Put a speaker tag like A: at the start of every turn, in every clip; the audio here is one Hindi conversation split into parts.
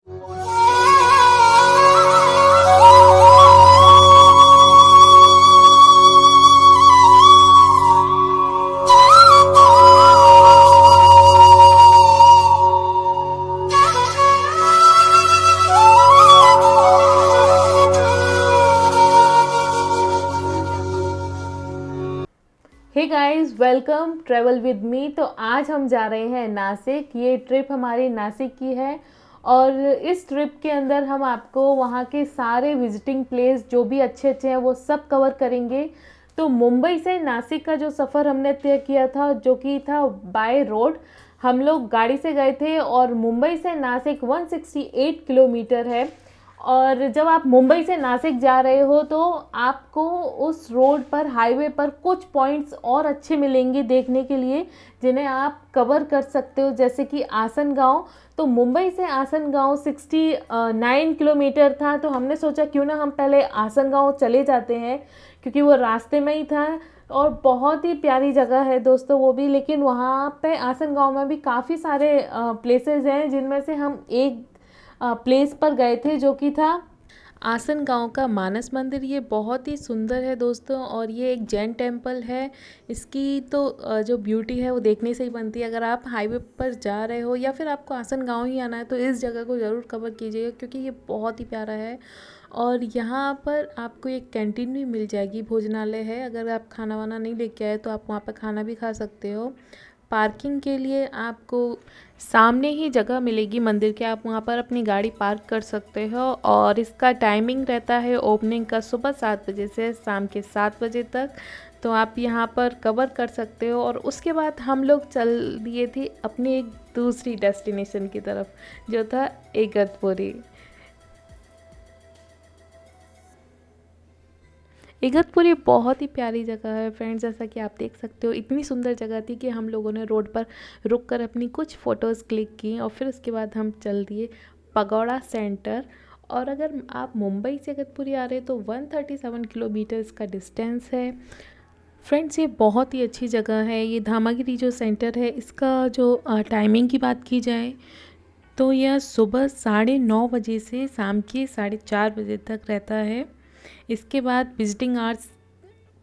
A: Hey guys, welcome travel with me. तो आज हम जा रहे हैं नासिक। ये ट्रिप हमारी नासिक की है और इस ट्रिप के अंदर हम आपको वहाँ के सारे विजिटिंग प्लेस जो भी अच्छे अच्छे हैं वो सब कवर करेंगे। तो मुंबई से नासिक का जो सफ़र हमने तय किया था, जो कि था बाय रोड, हम लोग गाड़ी से गए थे और मुंबई से नासिक 168 किलोमीटर है। और जब आप मुंबई से नासिक जा रहे हो तो आपको उस रोड पर, हाईवे पर कुछ पॉइंट्स और अच्छे मिलेंगे देखने के लिए, जिन्हें आप कवर कर सकते हो, जैसे कि आसन गांव। तो मुंबई से आसन गांव 69 किलोमीटर था, तो हमने सोचा क्यों ना हम पहले आसन गांव चले जाते हैं, क्योंकि वो रास्ते में ही था और बहुत ही प्यारी जगह है दोस्तों वो भी। लेकिन वहाँ पे आसन गांव में भी काफ़ी सारे प्लेसेस हैं, जिनमें से हम एक प्लेस पर गए थे जो कि था आसन गांव का मानस मंदिर। ये बहुत ही सुंदर है दोस्तों और ये एक जैन टेम्पल है। इसकी तो जो ब्यूटी है वो देखने से ही बनती है। अगर आप हाईवे पर जा रहे हो या फिर आपको आसन गांव ही आना है तो इस जगह को ज़रूर कवर कीजिएगा, क्योंकि ये बहुत ही प्यारा है। और यहाँ पर आपको एक कैंटीन भी मिल जाएगी, भोजनालय है। अगर आप खाना वाना नहीं लेके आए तो आप वहाँ पर खाना भी खा सकते हो। पार्किंग के लिए आपको सामने ही जगह मिलेगी मंदिर के, आप वहाँ पर अपनी गाड़ी पार्क कर सकते हो। और इसका टाइमिंग रहता है ओपनिंग का सुबह 7 बजे से शाम के 7 बजे तक, तो आप यहाँ पर कवर कर सकते हो। और उसके बाद हम लोग चल दिए थे अपनी एक दूसरी डेस्टिनेशन की तरफ, जो था इगतपुरी। इगतपुरी बहुत ही प्यारी जगह है फ्रेंड्स, जैसा कि आप देख सकते हो। इतनी सुंदर जगह थी कि हम लोगों ने रोड पर रुक कर अपनी कुछ फ़ोटोज़ क्लिक की और फिर उसके बाद हम चल दिए पगोड़ा सेंटर। और अगर आप मुंबई से इगतपुरी आ रहे हैं तो 137 किलोमीटर का डिस्टेंस है फ्रेंड्स। ये बहुत ही अच्छी जगह है। ये धामागिरी जो सेंटर है, इसका जो टाइमिंग की बात की जाए तो यह सुबह 9:30 बजे से शाम के 4:30 बजे तक रहता है। इसके बाद विजिटिंग आवर्स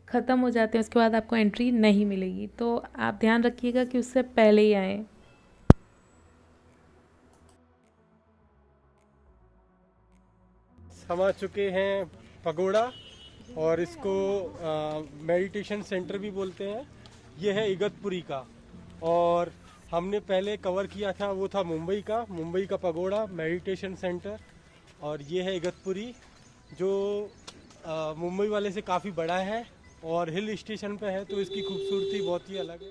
A: ख़त्म हो जाते हैं, उसके बाद आपको एंट्री नहीं मिलेगी, तो आप ध्यान रखिएगा कि उससे पहले ही आएँ।
B: हम आ चुके हैं पगोड़ा, और इसको मेडिटेशन सेंटर भी बोलते हैं। ये है इगतपुरी का, और हमने पहले कवर किया था वो था मुंबई का पगोड़ा मेडिटेशन सेंटर। और ये है इगतपुरी, जो मुंबई वाले से काफ़ी बड़ा है और हिल स्टेशन पे है, तो इसकी खूबसूरती बहुत ही अलग है।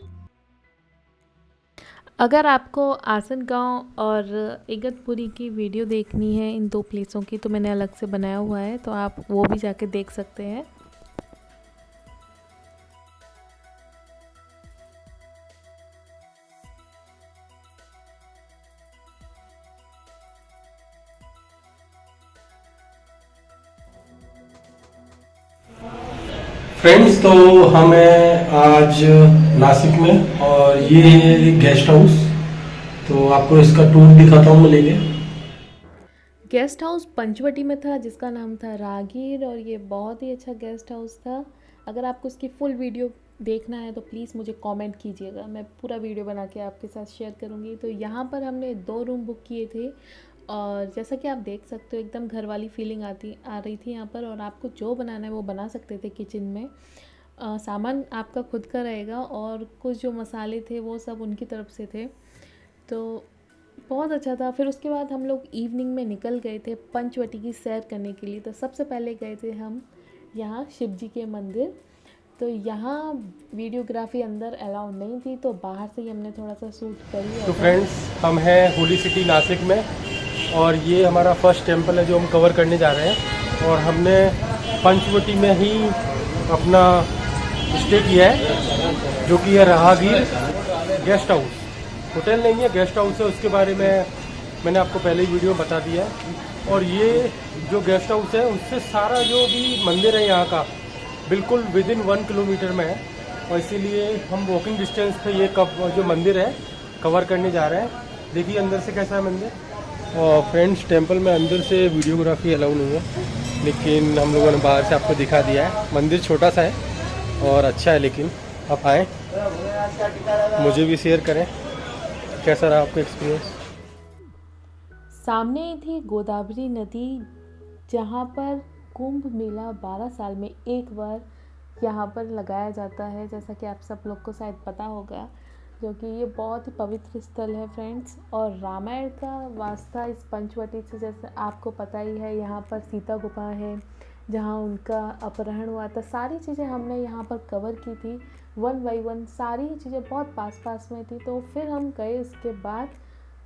A: अगर आपको आसन गांव और इगतपुरी की वीडियो देखनी है इन दो प्लेसों की, तो मैंने अलग से बनाया हुआ है, तो आप वो भी जाके देख सकते हैं।
B: फ्रेंड्स, तो हम हैं आज नासिक में और ये है गेस्ट हाउस, तो आपको इसका टूर दिखाता हूँ लेके।
A: गेस्ट हाउस पंचवटी में था, जिसका नाम था रागीर, और ये बहुत ही अच्छा गेस्ट हाउस था। अगर आपको इसकी फुल वीडियो देखना है तो प्लीज़ मुझे कमेंट कीजिएगा, मैं पूरा वीडियो बना के आपके साथ शेयर करूँगी। तो यहाँ पर हमने 2 रूम बुक किए थे और जैसा कि आप देख सकते हो एकदम घर वाली फीलिंग आ रही थी यहाँ पर। और आपको जो बनाना है वो बना सकते थे किचन में। सामान आपका खुद का रहेगा और कुछ जो मसाले थे वो सब उनकी तरफ से थे, तो बहुत अच्छा था। फिर उसके बाद हम लोग इवनिंग में निकल गए थे पंचवटी की सैर करने के लिए। तो सबसे पहले गए थे हम यहाँ शिव जी के मंदिर। तो यहाँ वीडियोग्राफी अंदर अलाउ नहीं थी, तो बाहर से ही हमने थोड़ा सा शूट करी।
B: तो फ्रेंड्स, हम हैं होली सिटी नासिक में और ये हमारा फर्स्ट टेंपल है जो हम कवर करने जा रहे हैं। और हमने पंचवटी में ही अपना स्टे किया है, जो कि है राहगीर गेस्ट हाउस। होटल नहीं है, गेस्ट हाउस है। उसके बारे में मैंने आपको पहले ही वीडियो बता दिया है। और ये जो गेस्ट हाउस है उससे सारा जो भी मंदिर है यहाँ का बिल्कुल विदिन 1 किलोमीटर में है, और इसीलिए हम वॉकिंग डिस्टेंस पे ये जो मंदिर है कवर करने जा रहे हैं। देखिए अंदर से कैसा है मंदिर। और फ्रेंड्स, टेंपल में अंदर से वीडियोग्राफी अलाउ नहीं है, लेकिन हम लोगों ने बाहर से आपको दिखा दिया है। मंदिर छोटा सा है और अच्छा है, लेकिन आप आएँ, मुझे भी शेयर करें कैसा रहा आपका एक्सपीरियंस।
A: सामने ही थी गोदावरी नदी, जहाँ पर कुंभ मेला 12 साल में एक बार यहाँ पर लगाया जाता है, जैसा कि आप सब लोग को शायद पता होगा, जो कि ये बहुत ही पवित्र स्थल है फ्रेंड्स। और रामायण का वास्ता इस पंचवटी से, जैसे आपको पता ही है, यहाँ पर सीता गुफा है जहाँ उनका अपहरण हुआ था। सारी चीज़ें हमने यहाँ पर कवर की थी, 1 बाय 1 सारी चीज़ें बहुत पास पास में थी। तो फिर हम गए उसके बाद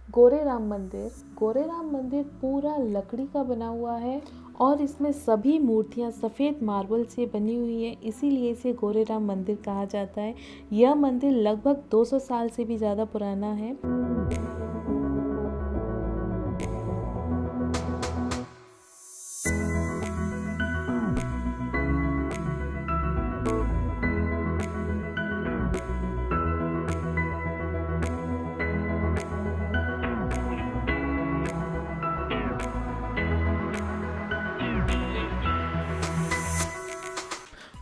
A: गोरेराम मंदिर। गोरेराम मंदिर पूरा लकड़ी का बना हुआ है और इसमें सभी मूर्तियां सफ़ेद मार्बल से बनी हुई है, इसीलिए इसे गोरेराम मंदिर कहा जाता है। यह मंदिर लगभग 200 साल से भी ज़्यादा पुराना है।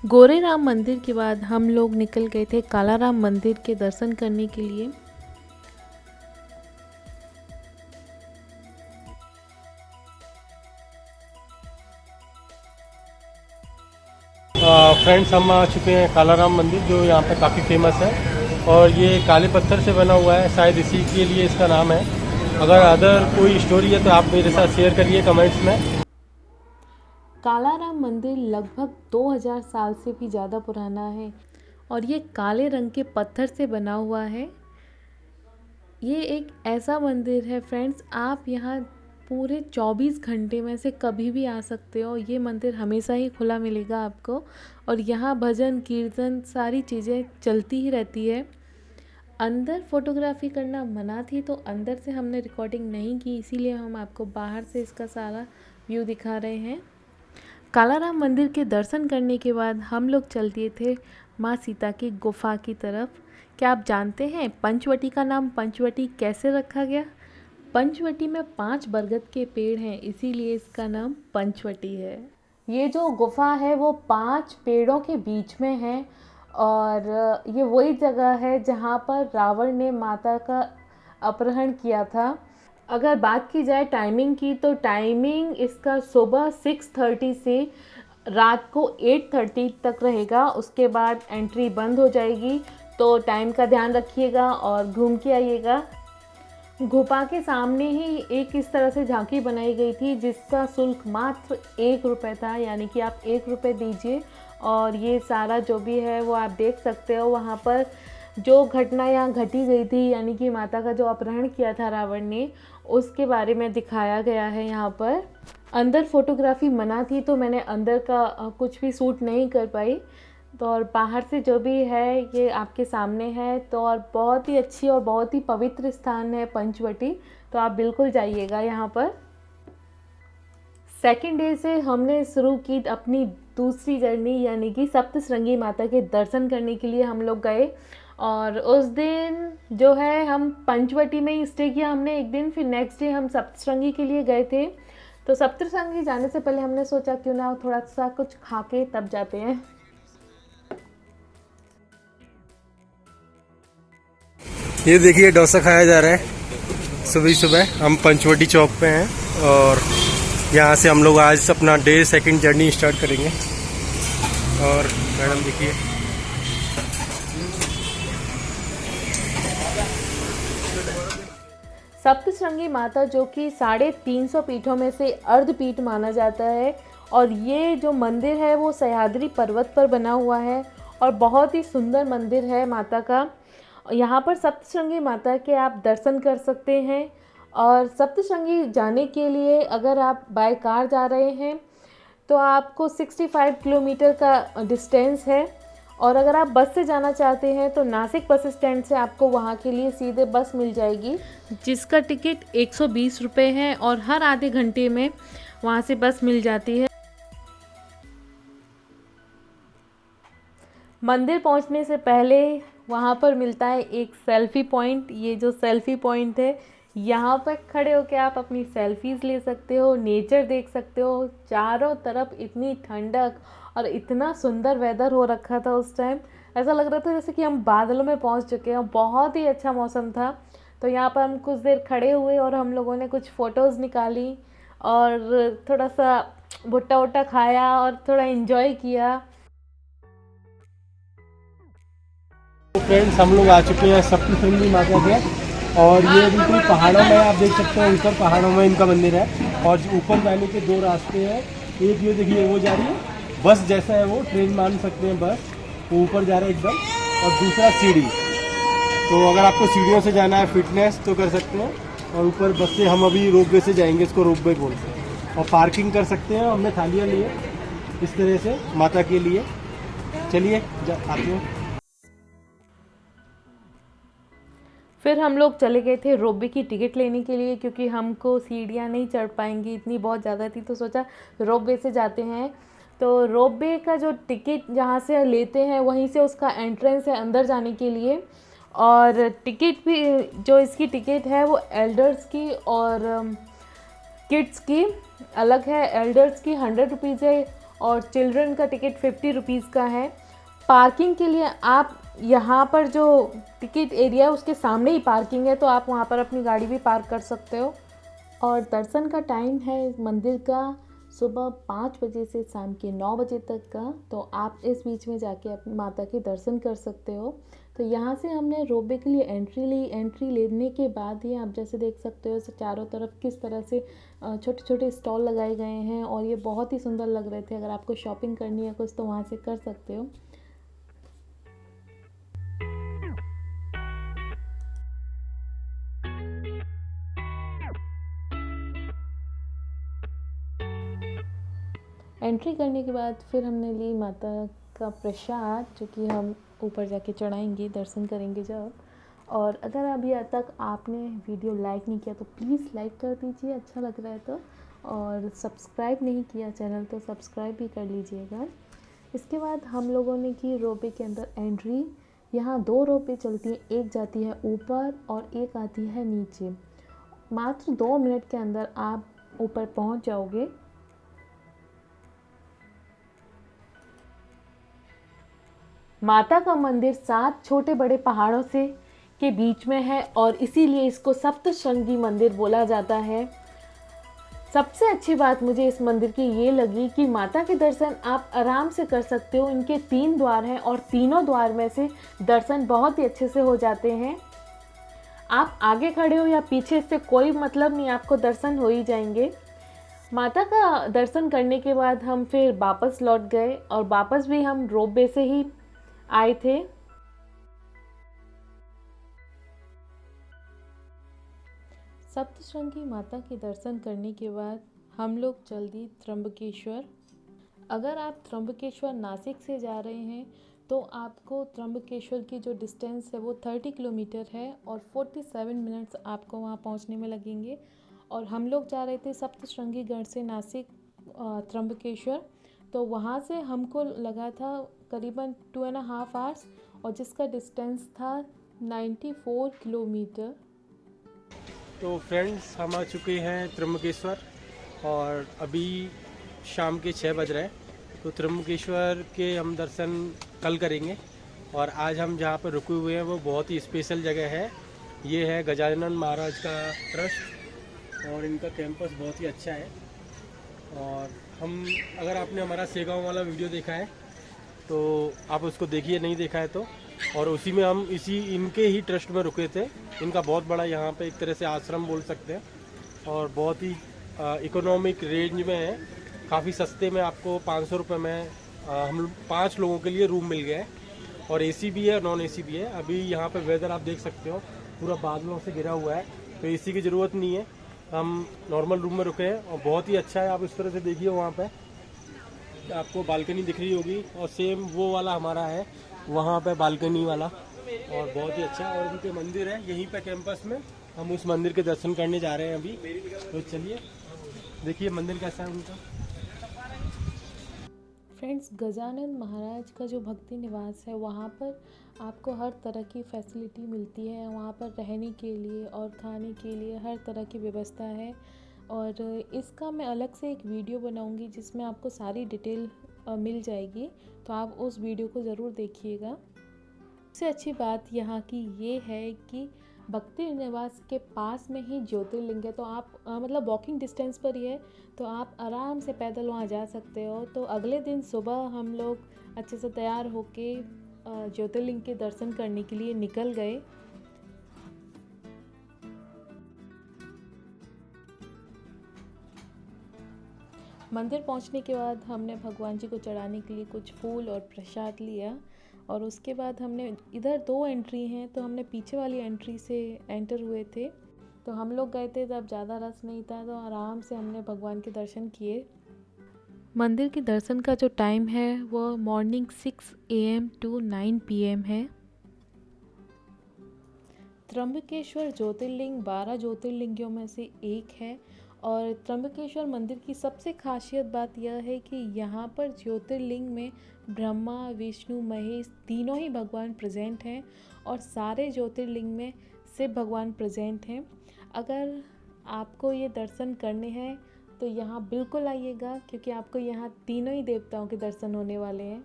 A: गोरेराम मंदिर के बाद हम लोग निकल गए थे कालाराम मंदिर के दर्शन करने के लिए।
B: फ्रेंड्स, हम आ चुके हैं कालाराम मंदिर, जो यहाँ पे काफ़ी फेमस है और ये काले पत्थर से बना हुआ है, शायद इसी के लिए इसका नाम है। अगर अदर कोई स्टोरी है तो आप मेरे साथ शेयर करिए कमेंट्स में।
A: कालाराम मंदिर लगभग 2000 साल से भी ज़्यादा पुराना है और ये काले रंग के पत्थर से बना हुआ है। ये एक ऐसा मंदिर है फ्रेंड्स, आप यहाँ पूरे 24 घंटे में से कभी भी आ सकते हो। ये मंदिर हमेशा ही खुला मिलेगा आपको और यहाँ भजन कीर्तन सारी चीज़ें चलती ही रहती है। अंदर फोटोग्राफी करना मना थी, तो अंदर से हमने रिकॉर्डिंग नहीं की, इसीलिए हम आपको बाहर से इसका सारा व्यू दिखा रहे हैं। कालाराम मंदिर के दर्शन करने के बाद हम लोग चल दिए थे माँ सीता की गुफा की तरफ। क्या आप जानते हैं पंचवटी का नाम पंचवटी कैसे रखा गया? पंचवटी में 5 बरगद के पेड़ हैं, इसीलिए इसका नाम पंचवटी है। ये जो गुफा है वो 5 पेड़ों के बीच में है और ये वही जगह है जहाँ पर रावण ने माता का अपहरण किया था। अगर बात की जाए टाइमिंग की, तो टाइमिंग इसका सुबह 6:30 से रात को 8:30 तक रहेगा। उसके बाद एंट्री बंद हो जाएगी, तो टाइम का ध्यान रखिएगा और घूम के आइएगा। गुफा के सामने ही एक इस तरह से झांकी बनाई गई थी जिसका शुल्क मात्र 1 रुपये था, यानी कि आप 1 रुपये दीजिए और ये सारा जो भी है वो आप देख सकते हो। वहाँ पर जो घटना यहाँ घटी गई थी, यानी कि माता का जो अपहरण किया था रावण ने, उसके बारे में दिखाया गया है यहाँ पर। अंदर फोटोग्राफी मना थी, तो मैंने अंदर का कुछ भी शूट नहीं कर पाई। तो और बाहर से जो भी है ये आपके सामने है। तो और बहुत ही अच्छी और बहुत ही पवित्र स्थान है पंचवटी, तो आप बिल्कुल जाइएगा यहाँ पर। सेकेंड डे से हमने शुरू की अपनी दूसरी जर्नी, यानी कि सप्तशृंगी माता के दर्शन करने के लिए हम लोग गए। और उस दिन जो है हम पंचवटी में ही स्टे किया हमने एक दिन, फिर नेक्स्ट डे हम सप्तशृंगी के लिए गए थे। तो सप्तशृंगी जाने से पहले हमने सोचा क्यों ना थोड़ा सा कुछ खा के तब जाते हैं।
B: ये देखिए डोसा खाया जा रहा है सुबह सुबह। हम पंचवटी चौक पे हैं और यहाँ से हम लोग आज अपना डे सेकंड जर्नी स्टार्ट करेंगे। और मैडम देखिए,
A: सप्तशृंगी माता जो कि 350 पीठों में से अर्धपीठ माना जाता है और ये जो मंदिर है वो सह्याद्री पर्वत पर बना हुआ है और बहुत ही सुंदर मंदिर है माता का। यहाँ पर सप्तशृंगी माता के आप दर्शन कर सकते हैं। और सप्तशृंगी जाने के लिए अगर आप बाय कार जा रहे हैं तो आपको 65 किलोमीटर का डिस्टेंस है, और अगर आप बस से जाना चाहते हैं तो नासिक बस स्टैंड से आपको वहाँ के लिए सीधे बस मिल जाएगी, जिसका टिकट 120 रुपये है और हर आधे घंटे में वहाँ से बस मिल जाती है। मंदिर पहुँचने से पहले वहाँ पर मिलता है एक सेल्फ़ी पॉइंट। ये जो सेल्फ़ी पॉइंट है यहाँ पर खड़े होकर आप अपनी सेल्फीज ले सकते हो, नेचर देख सकते हो। चारों तरफ इतनी ठंडक और इतना सुंदर वेदर हो रखा था उस टाइम, ऐसा लग रहा था जैसे कि हम बादलों में पहुँच चुके हैं। बहुत ही अच्छा मौसम था। तो यहाँ पर हम कुछ देर खड़े हुए और हम लोगों ने कुछ फ़ोटोज़ निकाली और थोड़ा सा भुट्टा वुट्टा खाया और थोड़ा इन्जॉय किया।
B: तो फ्रेंड्स, हम लोग आ चुके हैं सप्तशृंगी माता के, और ये बिल्कुल पहाड़ों में आप देख सकते हैं, ऊपर पहाड़ों में इनका मंदिर है। और ऊपर जाने के 2 रास्ते हैं। एक ये देखिए वो जा रही है, बस जैसा है वो, ट्रेन मान सकते हैं बस, वो ऊपर जा रहा है एकदम। और दूसरा सीढ़ी, तो अगर आपको सीढ़ियों से जाना है फिटनेस तो कर सकते हैं। और ऊपर बस से हम अभी रोपवे से जाएंगे, इसको रोपवे बोलते हैं। और पार्किंग कर सकते हैं। हमने थालियाँ लिए इस तरह से माता के लिए। चलिए आते हैं।
A: फिर हम लोग चले गए थे रोपवे की टिकट लेने के लिए, क्योंकि हमको सीढ़ियाँ नहीं चढ़ पाएंगी, इतनी बहुत ज़्यादा थी। तो सोचा रोपवे से जाते हैं। तो रोपवे का जो टिकट जहाँ से लेते हैं वहीं से उसका एंट्रेंस है अंदर जाने के लिए। और टिकट भी, जो इसकी टिकट है वो एल्डर्स की और किड्स की अलग है। एल्डर्स की 100 रुपीज़ है और चिल्ड्रन का टिकट 50 रुपीज़ का है। पार्किंग के लिए आप यहाँ पर जो टिकट एरिया है उसके सामने ही पार्किंग है, तो आप वहाँ पर अपनी गाड़ी भी पार्क कर सकते हो। और दर्शन का टाइम है मंदिर का सुबह 5 बजे से शाम के 9 बजे तक का। तो आप इस बीच में जाके अपनी माता के दर्शन कर सकते हो। तो यहाँ से हमने रोपवे के लिए एंट्री ली। एंट्री लेने के बाद ही आप जैसे देख सकते हो चारों तरफ किस तरह से छोटे छोटे स्टॉल लगाए गए हैं, और ये बहुत ही सुंदर लग रहे थे। अगर आपको शॉपिंग करनी है कुछ तो वहाँ से कर सकते हो। एंट्री करने के बाद फिर हमने ली माता का प्रसाद, जो कि हम ऊपर जाके चढ़ाएंगे, दर्शन करेंगे जब। और अगर अभी तक आपने वीडियो लाइक नहीं किया तो प्लीज़ लाइक कर दीजिए, अच्छा लग रहा है तो। और सब्सक्राइब नहीं किया चैनल तो सब्सक्राइब भी कर लीजिएगा। इसके बाद हम लोगों ने की रोपवे के अंदर एंट्री। यहाँ 2 रोपवे चलती हैं, एक जाती है ऊपर और एक आती है नीचे। मात्र 2 मिनट के अंदर आप ऊपर पहुँच जाओगे। माता का मंदिर 7 छोटे बड़े पहाड़ों से के बीच में है और इसीलिए इसको सप्तशृंगी मंदिर बोला जाता है। सबसे अच्छी बात मुझे इस मंदिर की ये लगी कि माता के दर्शन आप आराम से कर सकते हो। इनके 3 द्वार हैं और तीनों द्वार में से दर्शन बहुत ही अच्छे से हो जाते हैं। आप आगे खड़े हो या पीछे, इससे कोई मतलब नहीं, आपको दर्शन हो ही जाएंगे। माता का दर्शन करने के बाद हम फिर वापस लौट गए और वापस भी हम रोपवे से ही आए थे। सप्तशृंगी माता के दर्शन करने के बाद हम लोग चल दिए त्र्यंबकेश्वर। अगर आप त्र्यंबकेश्वर नासिक से जा रहे हैं तो आपको त्र्यंबकेश्वर की जो डिस्टेंस है वो 30 किलोमीटर है और 47 मिनट्स आपको वहाँ पहुँचने में लगेंगे। और हम लोग जा रहे थे सप्तशृंगी गढ़ से नासिक त्र्यंबकेश्वर, तो वहाँ से हमको लगा था करीबन 2.5 आवर्स और जिसका डिस्टेंस था 94 किलोमीटर।
B: तो फ्रेंड्स, हम आ चुके हैं त्र्यंबकेश्वर और अभी शाम के 6 बज रहे हैं। तो त्र्यंबकेश्वर के हम दर्शन कल करेंगे। और आज हम जहाँ पर रुके हुए हैं वो बहुत ही स्पेशल जगह है। ये है गजानन महाराज का ट्रस्ट और इनका कैंपस बहुत ही अच्छा है। और हम, अगर आपने हमारा सेगांव वाला वीडियो देखा है तो आप उसको देखिए, नहीं देखा है तो। और उसी में हम इनके ही ट्रस्ट में रुके थे। इनका बहुत बड़ा यहाँ पे एक तरह से आश्रम बोल सकते हैं और बहुत ही इकोनॉमिक रेंज में है। काफ़ी सस्ते में आपको 500 रुपये में हम 5 लोगों के लिए रूम मिल गया है। और एसी भी है, नॉन एसी भी है। अभी यहाँ पे वेदर आप देख सकते हो पूरा बादलों से घिरा हुआ है, तो एसी की ज़रूरत नहीं है। हम नॉर्मल रूम में रुके हैं और बहुत ही अच्छा है। आप इस तरह से देखिए, वहाँ पे आपको बालकनी दिख रही होगी और सेम वो वाला हमारा है वहाँ पे बालकनी वाला, और बहुत ही अच्छा। और उनके मंदिर है यहीं पे कैंपस में। हम उस मंदिर के दर्शन करने जा रहे हैं अभी। तो चलिए देखिए मंदिर कैसा है उनका।
A: फ्रेंड्स, गजानन महाराज का जो भक्ति निवास है वहाँ पर आपको हर तरह की फैसिलिटी मिलती है। वहाँ पर रहने के लिए और खाने के लिए हर तरह की व्यवस्था है। और इसका मैं अलग से एक वीडियो बनाऊंगी जिसमें आपको सारी डिटेल मिल जाएगी, तो आप उस वीडियो को ज़रूर देखिएगा। सबसे अच्छी बात यहाँ की ये है कि भक्ति निवास के पास में ही ज्योतिर्लिंग है, तो आप मतलब वॉकिंग डिस्टेंस पर ही है, तो आप आराम से पैदल वहाँ जा सकते हो। तो अगले दिन सुबह हम लोग अच्छे से तैयार होके ज्योतिर्लिंग के दर्शन करने के लिए निकल गए। मंदिर पहुँचने के बाद हमने भगवान जी को चढ़ाने के लिए कुछ फूल और प्रसाद लिया, और उसके बाद हमने इधर 2 एंट्री हैं, तो हमने पीछे वाली एंट्री से एंटर हुए थे। तो हम लोग गए थे तब ज़्यादा रश नहीं था, तो आराम से हमने भगवान के दर्शन किए। मंदिर के दर्शन का जो टाइम है वो मॉर्निंग 6 AM to 9 PM है। त्र्यंबकेश्वर ज्योतिर्लिंग 12 ज्योतिर्लिंगियों में से एक है, और त्र्यंबकेश्वर मंदिर की सबसे खासियत बात यह है कि यहाँ पर ज्योतिर्लिंग में ब्रह्मा, विष्णु, महेश तीनों ही भगवान प्रेजेंट हैं, और सारे ज्योतिर्लिंग में शिव भगवान प्रेजेंट हैं। अगर आपको ये दर्शन करने हैं तो यहाँ बिल्कुल आइएगा, क्योंकि आपको यहाँ तीनों ही देवताओं के दर्शन होने वाले हैं।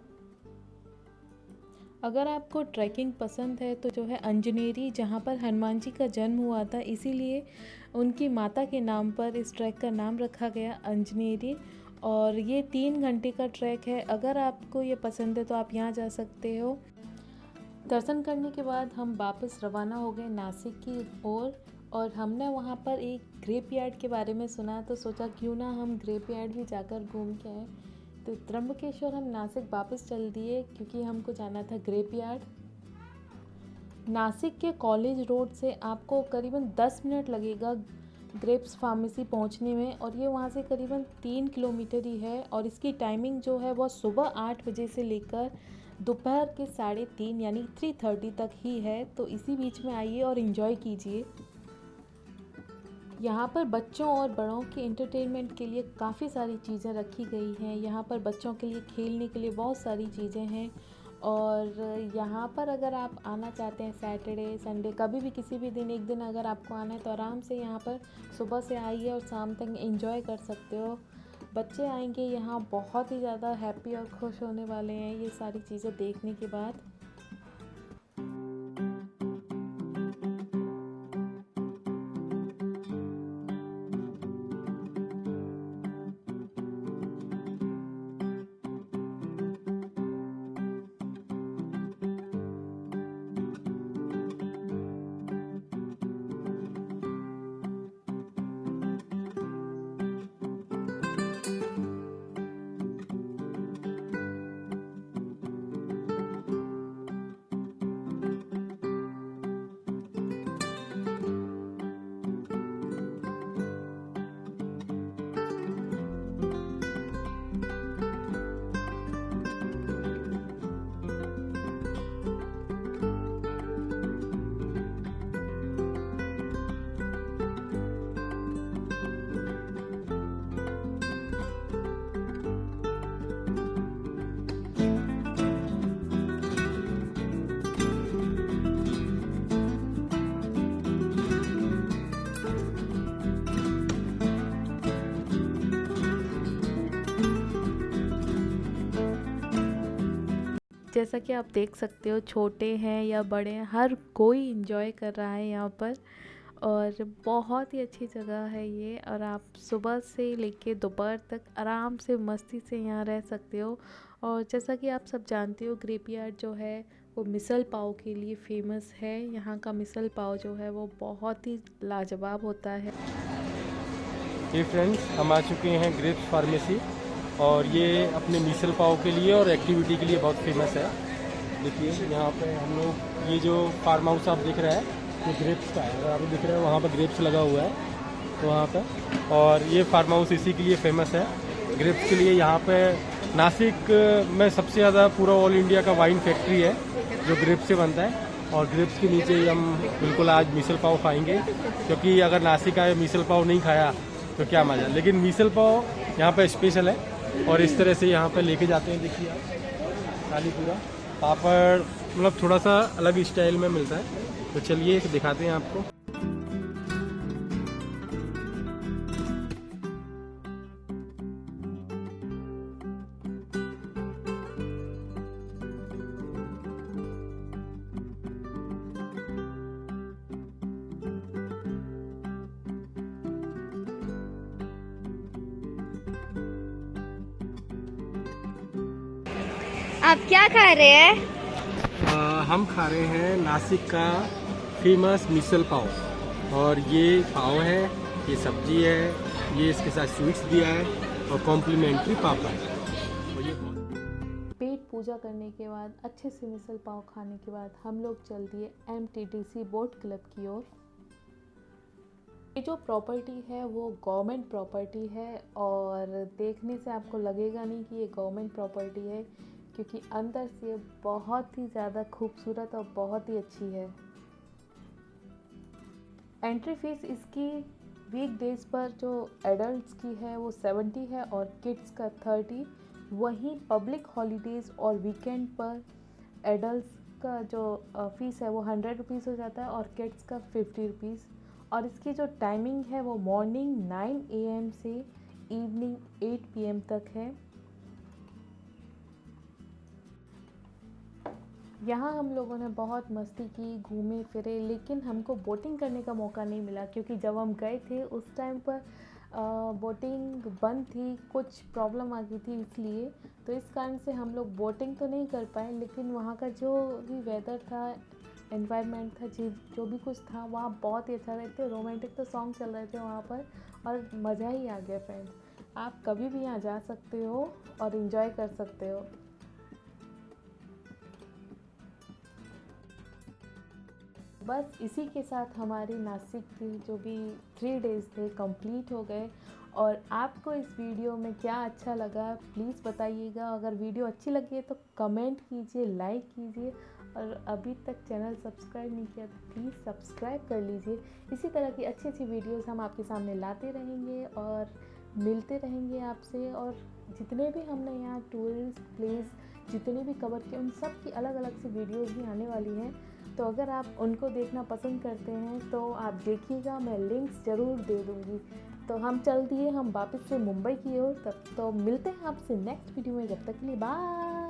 A: अगर आपको ट्रैकिंग पसंद है तो जो है अंजनेरी, जहाँ पर हनुमान जी का जन्म हुआ था, इसीलिए उनकी माता के नाम पर इस ट्रैक का नाम रखा गया अंजनेरी। और ये 3 घंटे का ट्रैक है। अगर आपको ये पसंद है तो आप यहाँ जा सकते हो। दर्शन करने के बाद हम वापस रवाना हो गए नासिक की ओर, और हमने वहाँ पर एक ग्रेप यार्ड के बारे में सुना, तो सोचा क्यों ना हम ग्रेप यार्ड भी जाकर घूम के आए। तो त्र्यंबकेश्वर हम नासिक वापस चल दिए, क्योंकि हमको जाना था ग्रेप यार्ड। नासिक के कॉलेज रोड से आपको करीबन 10 मिनट लगेगा ग्रेप्स फार्मेसी पहुंचने में, और ये वहाँ से करीबन 3 किलोमीटर ही है। और इसकी टाइमिंग जो है वो सुबह 8 बजे से लेकर दोपहर के 3:30 यानी 3:30 तक ही है। तो इसी बीच में आइए और इन्जॉय कीजिए। यहाँ पर बच्चों और बड़ों के एंटरटेनमेंट के लिए काफ़ी सारी चीज़ें रखी गई हैं। यहाँ पर बच्चों के लिए खेलने के लिए बहुत सारी चीज़ें हैं। और यहाँ पर अगर आप आना चाहते हैं सैटरडे, संडे, कभी भी किसी भी दिन, एक दिन अगर आपको आना है तो आराम से यहाँ पर सुबह से आइए और शाम तक एंजॉय कर सकते हो। बच्चे आएंगे यहाँ बहुत ही ज़्यादा हैप्पी और खुश होने वाले हैं ये सारी चीज़ें देखने के बाद। जैसा कि आप देख सकते हो, छोटे हैं या बड़े हैं, हर कोई एंजॉय कर रहा है यहाँ पर। और बहुत ही अच्छी जगह है ये, और आप सुबह से लेके दोपहर तक आराम से मस्ती से यहाँ रह सकते हो। और जैसा कि आप सब जानते हो, ग्रेप यार्ड जो है वो मिसल पाव के लिए फेमस है। यहाँ का मिसल पाव जो है वो बहुत ही लाजवाब होता है।
B: ये फ्रेंड्स, हम आ चुके हैं ग्रेप्स फार्मेसी, और ये अपने मिसल पाव के लिए और एक्टिविटी के लिए बहुत फेमस है। देखिए यहाँ पे हम लोग, ये जो फार्म हाउस आप देख रहे हैं ये ग्रेप्स का है। अगर आप दिख रहे हैं वहाँ पर ग्रेप्स लगा हुआ है तो वहाँ पे, और ये फार्म हाउस इसी के लिए फेमस है, ग्रेप्स के लिए। यहाँ पे नासिक में सबसे ज़्यादा पूरा ऑल इंडिया का वाइन फैक्ट्री है जो ग्रेप्स से बनता है। और ग्रेप्स के नीचे ही हम बिल्कुल आज मिसल पाव खाएंगे, क्योंकि अगर नासिक आए मिसल पाव नहीं खाया तो क्या मज़ा। लेकिन मिसल पाव यहाँ पे स्पेशल है, और इस तरह से यहाँ पे लेके जाते हैं। देखिए आप थाली पूरा पापड़ मतलब थोड़ा सा अलग स्टाइल में मिलता है। तो चलिए दिखाते हैं आपको।
C: आप क्या खा रहे हैं?
B: हम खा रहे हैं नासिक का फेमस मिसल पाव। और ये पाव है, ये सब्जी है, ये इसके साथ स्वीट्स दिया है और कॉम्प्लीमेंट्री पापड़। और ये
A: पेट पूजा करने के बाद अच्छे से मिसल पाव खाने के बाद हम लोग चल दिए MTTC बोट क्लब की ओर। ये जो प्रॉपर्टी है वो गवर्नमेंट प्रॉपर्टी है और देखने से आपको लगेगा नहीं कि ये गवर्नमेंट प्रॉपर्टी है, क्योंकि अंदर से बहुत ही ज़्यादा खूबसूरत और बहुत ही अच्छी है। एंट्री फीस इसकी वीक डेज पर जो एडल्ट्स की है वो 70 है और किड्स का 30। वहीं पब्लिक हॉलीडेज़ और वीकेंड पर एडल्ट्स का जो फ़ीस है वो 100 रुपीज़ हो जाता है और किड्स का 50 रुपीज़। और इसकी जो टाइमिंग है वो मॉर्निंग 9 AM से इवनिंग 8 PM तक है। यहाँ हम लोगों ने बहुत मस्ती की, घूमे फिरे, लेकिन हमको बोटिंग करने का मौका नहीं मिला क्योंकि जब हम गए थे उस टाइम पर बोटिंग बंद थी, कुछ प्रॉब्लम आ गई थी इसलिए। तो इस कारण से हम लोग बोटिंग तो नहीं कर पाए, लेकिन वहाँ का जो भी वेदर था, एनवायरनमेंट था, जो भी कुछ था वहाँ बहुत ही अच्छा था। इतने रोमांटिक तो सॉन्ग चल रहे थे वहाँ पर और मज़ा ही आ गया फ्रेंड्स। आप कभी भी यहाँ जा सकते हो और इन्जॉय कर सकते हो। बस इसी के साथ हमारी नासिक की जो भी 3 डेज़ थे कंप्लीट हो गए। और आपको इस वीडियो में क्या अच्छा लगा प्लीज़ बताइएगा। अगर वीडियो अच्छी लगी है तो कमेंट कीजिए, लाइक कीजिए और अभी तक चैनल सब्सक्राइब नहीं किया तो प्लीज़ सब्सक्राइब कर लीजिए। इसी तरह की अच्छी अच्छी वीडियोस हम आपके सामने लाते रहेंगे और मिलते रहेंगे आपसे। और जितने भी हमने यहाँ टूरिस्ट प्लेस जितने भी कवर किए उन सब की अलग अलग सी वीडियोज़ भी आने वाली हैं। तो अगर आप उनको देखना पसंद करते हैं तो आप देखिएगा, मैं लिंक्स ज़रूर दे दूँगी। तो हम चल दिए हम वापस से मुंबई की ओर। तब तो मिलते हैं आपसे नेक्स्ट वीडियो में, जब तक के लिए बाय।